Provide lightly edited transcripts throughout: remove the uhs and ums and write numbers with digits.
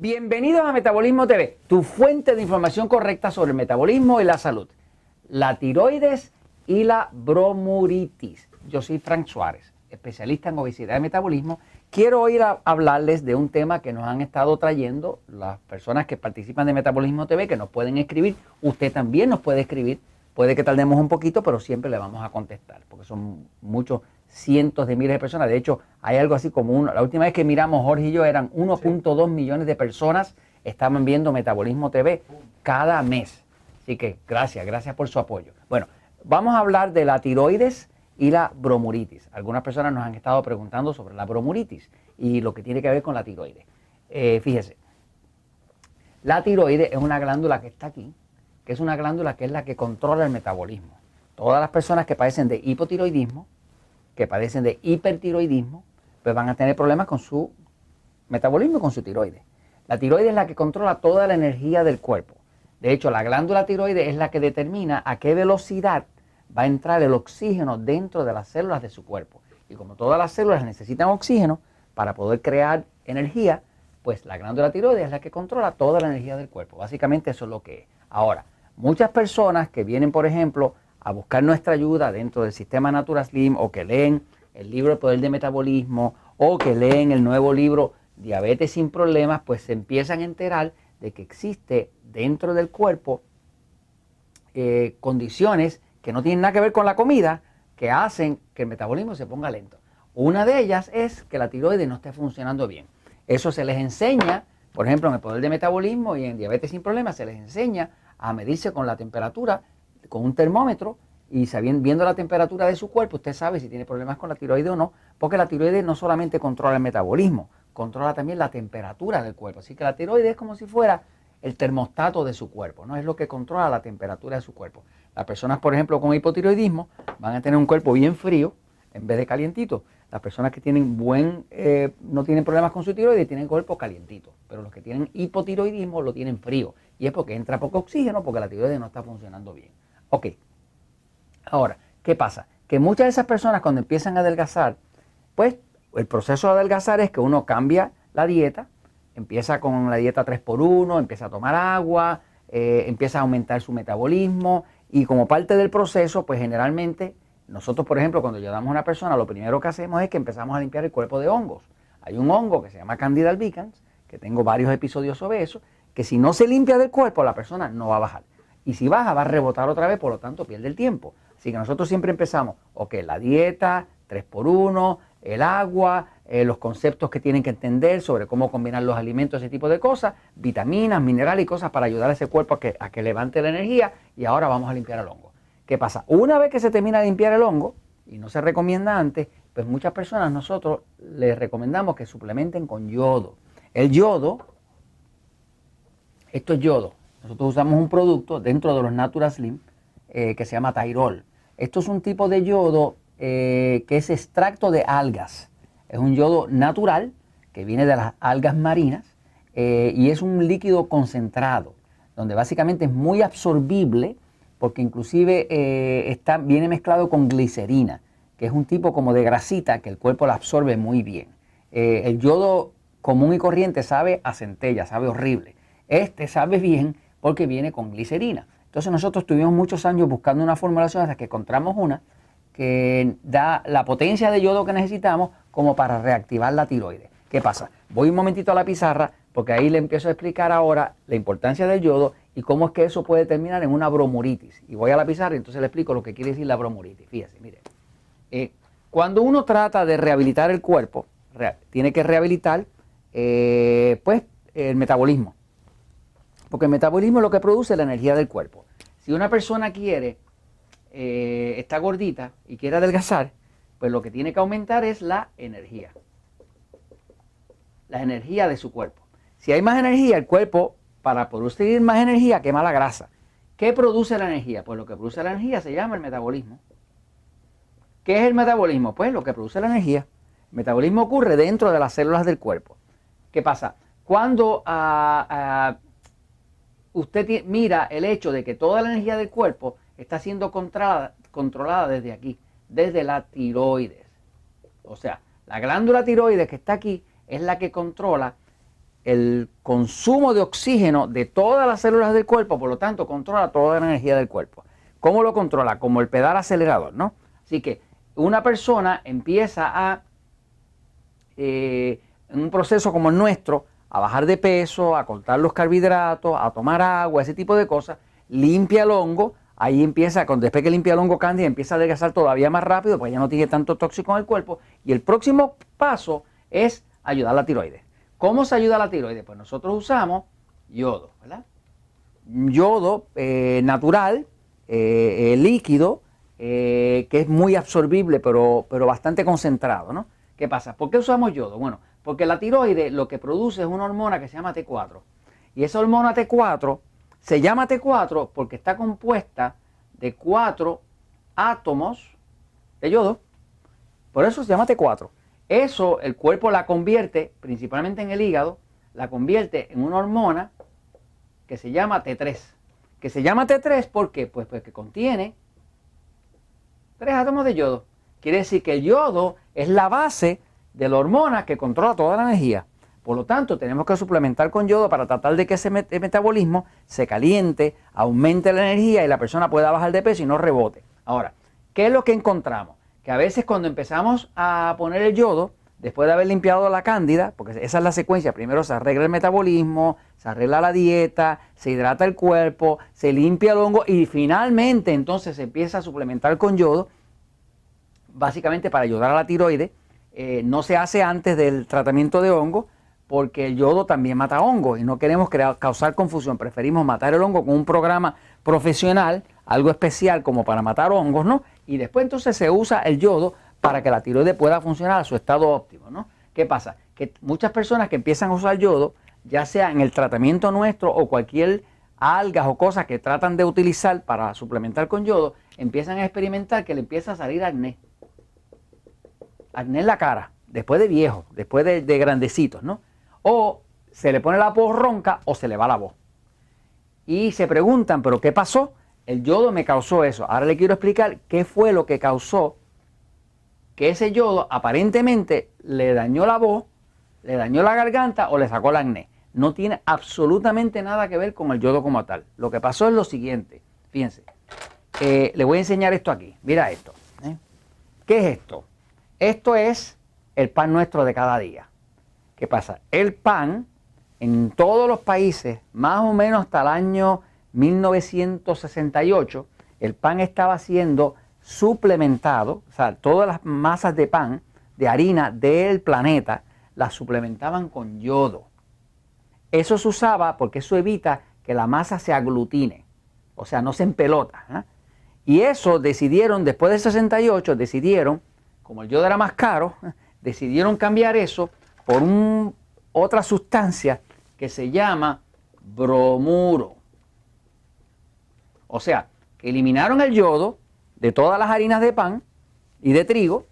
Bienvenidos a Metabolismo TV, tu fuente de información correcta sobre el metabolismo y la salud, la tiroides y la bromuritis. Yo soy Frank Suárez, especialista en obesidad y metabolismo. Quiero hoy hablarles de un tema que nos han estado trayendo las personas que participan de Metabolismo TV, que nos pueden escribir. Usted también nos puede escribir. Puede que tardemos un poquito, pero siempre le vamos a contestar, porque son muchos, cientos de miles de personas. De hecho, hay algo así como la última vez que miramos, Jorge y yo, eran 1.2 millones de personas estaban viendo Metabolismo TV cada mes. Así que gracias por su apoyo. Bueno, vamos a hablar de la tiroides y la bromuritis. Algunas personas nos han estado preguntando sobre la bromuritis y lo que tiene que ver con la tiroides. Fíjese, la tiroides es una glándula que está aquí, que es una glándula que es la que controla el metabolismo. Todas las personas que padecen de hipotiroidismo, que padecen de hipertiroidismo, pues van a tener problemas con su metabolismo y con su tiroides. La tiroides es la que controla toda la energía del cuerpo. De hecho, la glándula tiroides es la que determina a qué velocidad va a entrar el oxígeno dentro de las células de su cuerpo. Y como todas las células necesitan oxígeno para poder crear energía, pues la glándula tiroides es la que controla toda la energía del cuerpo. Básicamente eso es lo que es. Ahora, muchas personas que vienen, por ejemplo, a buscar nuestra ayuda dentro del sistema Natura Slim, o que leen el libro El Poder del Metabolismo, o que leen el nuevo libro Diabetes sin Problemas, pues se empiezan a enterar de que existe dentro del cuerpo condiciones que no tienen nada que ver con la comida, que hacen que el metabolismo se ponga lento. Una de ellas es que la tiroides no esté funcionando bien. Eso se les enseña, por ejemplo, en el Poder del Metabolismo y en Diabetes sin Problemas, se les enseña a medirse con la temperatura, con un termómetro, y viendo la temperatura de su cuerpo, usted sabe si tiene problemas con la tiroides o no, porque la tiroides no solamente controla el metabolismo, controla también la temperatura del cuerpo. Así que la tiroides es como si fuera el termostato de su cuerpo, ¿no? Es lo que controla la temperatura de su cuerpo. Las personas, por ejemplo, con hipotiroidismo van a tener un cuerpo bien frío en vez de calientito. Las personas que tienen no tienen problemas con su tiroides tienen cuerpo calientito, pero los que tienen hipotiroidismo lo tienen frío, y es porque entra poco oxígeno porque la tiroides no está funcionando bien. Ok, ahora, ¿qué pasa? Que muchas de esas personas cuando empiezan a adelgazar, pues el proceso de adelgazar es que uno cambia la dieta, empieza con la dieta 3x1, empieza a tomar agua, empieza a aumentar su metabolismo, y como parte del proceso, pues generalmente nosotros, por ejemplo, cuando ayudamos a una persona, lo primero que hacemos es que empezamos a limpiar el cuerpo de hongos. Hay un hongo que se llama Candida albicans, que tengo varios episodios sobre eso, que si no se limpia del cuerpo, la persona no va a bajar. Y si baja, va a rebotar otra vez, por lo tanto pierde el tiempo. Así que nosotros siempre empezamos, ok, la dieta, 3x1, el agua, los conceptos que tienen que entender sobre cómo combinar los alimentos, ese tipo de cosas, vitaminas, minerales y cosas para ayudar a ese cuerpo a que levante la energía, y ahora vamos a limpiar el hongo. ¿Qué pasa? Una vez que se termina de limpiar el hongo, y no se recomienda antes, pues muchas personas nosotros les recomendamos que suplementen con yodo. El yodo, esto es yodo. Nosotros usamos un producto dentro de los Natura Slim que se llama Tyrol. Esto es un tipo de yodo que es extracto de algas. Es un yodo natural que viene de las algas marinas y es un líquido concentrado, donde básicamente es muy absorbible, porque inclusive viene mezclado con glicerina, que es un tipo como de grasita que el cuerpo la absorbe muy bien. El yodo común y corriente sabe a centella, sabe horrible. Este sabe bien porque viene con glicerina. Entonces nosotros tuvimos muchos años buscando una formulación hasta que encontramos una que da la potencia de yodo que necesitamos como para reactivar la tiroides. ¿Qué pasa? Voy un momentito a la pizarra porque ahí le empiezo a explicar ahora la importancia del yodo y cómo es que eso puede terminar en una bromuritis. Y voy a la pizarra y entonces le explico lo que quiere decir la bromuritis. Fíjese, mire. Cuando uno trata de rehabilitar el cuerpo, tiene que rehabilitar pues el metabolismo. Porque el metabolismo es lo que produce la energía del cuerpo. Si una persona está gordita y quiere adelgazar, pues lo que tiene que aumentar es la energía. La energía de su cuerpo. Si hay más energía, el cuerpo, para producir más energía, quema la grasa. ¿Qué produce la energía? Pues lo que produce la energía se llama el metabolismo. ¿Qué es el metabolismo? Pues lo que produce la energía. El metabolismo ocurre dentro de las células del cuerpo. ¿Qué pasa? Cuando usted mira el hecho de que toda la energía del cuerpo está siendo controlada desde aquí, desde la tiroides. O sea, la glándula tiroides que está aquí es la que controla el consumo de oxígeno de todas las células del cuerpo, por lo tanto controla toda la energía del cuerpo. ¿Cómo lo controla? Como el pedal acelerador, ¿no? Así que una persona empieza a, en un proceso como el nuestro, a bajar de peso, a cortar los carbohidratos, a tomar agua, ese tipo de cosas, limpia el hongo, ahí empieza, después que limpia el hongo cándida, empieza a adelgazar todavía más rápido, porque ya no tiene tanto tóxico en el cuerpo, y el próximo paso es ayudar a la tiroides. ¿Cómo se ayuda a la tiroides? Pues nosotros usamos yodo, ¿verdad? Yodo natural, líquido, que es muy absorbible, pero bastante concentrado, ¿no? ¿Qué pasa? ¿Por qué usamos yodo? Bueno, porque la tiroides lo que produce es una hormona que se llama T4. Y esa hormona T4 se llama T4 porque está compuesta de 4 átomos de yodo. Por eso se llama T4. Eso el cuerpo la convierte, principalmente en el hígado, la convierte en una hormona que se llama T3. Que se llama T3 ¿por qué? Pues porque contiene 3 átomos de yodo. Quiere decir que el yodo es la base de la hormona que controla toda la energía. Por lo tanto, tenemos que suplementar con yodo para tratar de que ese metabolismo se caliente, aumente la energía y la persona pueda bajar de peso y no rebote. Ahora, ¿qué es lo que encontramos? Que a veces cuando empezamos a poner el yodo, después de haber limpiado la cándida, porque esa es la secuencia, primero se arregla el metabolismo, se arregla la dieta, se hidrata el cuerpo, se limpia el hongo y finalmente entonces se empieza a suplementar con yodo, básicamente para ayudar a la tiroides. No se hace antes del tratamiento de hongo porque el yodo también mata hongos y no queremos causar confusión. Preferimos matar el hongo con un programa profesional, algo especial como para matar hongos, ¿no? Y después entonces se usa el yodo para que la tiroides pueda funcionar a su estado óptimo, ¿no? ¿Qué pasa? Que muchas personas que empiezan a usar yodo, ya sea en el tratamiento nuestro o cualquier algas o cosas que tratan de utilizar para suplementar con yodo, empiezan a experimentar que le empieza a salir acné. Acné en la cara, después de viejos, después de grandecitos, ¿no? O se le pone la voz ronca o se le va la voz. Y se preguntan, ¿pero qué pasó? El yodo me causó eso. Ahora le quiero explicar qué fue lo que causó que ese yodo aparentemente le dañó la voz, le dañó la garganta o le sacó el acné. No tiene absolutamente nada que ver con el yodo como tal. Lo que pasó es lo siguiente. Fíjense, le voy a enseñar esto aquí. Mira esto. ¿Qué es esto? Esto es el pan nuestro de cada día. ¿Qué pasa? El pan en todos los países, más o menos hasta el año 1968, el pan estaba siendo suplementado, o sea, todas las masas de pan, de harina del planeta, las suplementaban con yodo. Eso se usaba porque eso evita que la masa se aglutine, o sea, no se empelota, ¿eh? Y eso decidieron, después del 68, decidieron, como el yodo era más caro, decidieron cambiar eso por otra sustancia que se llama bromuro. O sea, que eliminaron el yodo de todas las harinas de pan y de trigo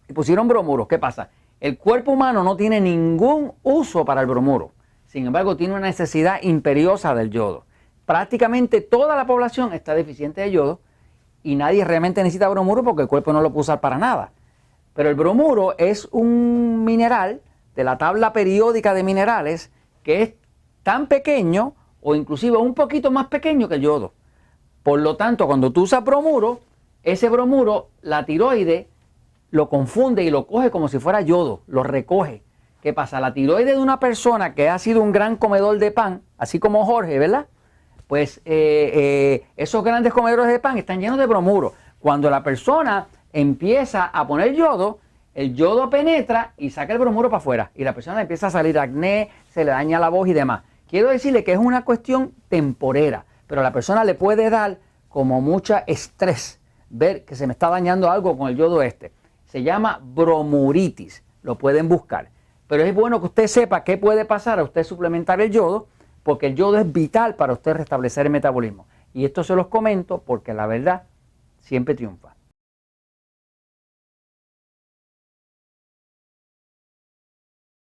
y pusieron bromuro. ¿Qué pasa? El cuerpo humano no tiene ningún uso para el bromuro. Sin embargo, tiene una necesidad imperiosa del yodo. Prácticamente toda la población está deficiente de yodo y nadie realmente necesita bromuro porque el cuerpo no lo puede usar para nada. Pero el bromuro es un mineral de la tabla periódica de minerales que es tan pequeño o inclusive un poquito más pequeño que el yodo. Por lo tanto, cuando tú usas bromuro, ese bromuro, la tiroide lo confunde y lo coge como si fuera yodo, lo recoge. ¿Qué pasa? La tiroide de una persona que ha sido un gran comedor de pan, así como Jorge, ¿verdad? Pues esos grandes comedores de pan están llenos de bromuro. Cuando la persona empieza a poner yodo, el yodo penetra y saca el bromuro para afuera. Y la persona empieza a salir acné, se le daña la voz y demás. Quiero decirle que es una cuestión temporera, pero a la persona le puede dar como mucha estrés ver que se me está dañando algo con el yodo este. Se llama bromuritis, lo pueden buscar. Pero es bueno que usted sepa qué puede pasar a usted suplementar el yodo, porque el yodo es vital para usted restablecer el metabolismo. Y esto se los comento porque la verdad siempre triunfa.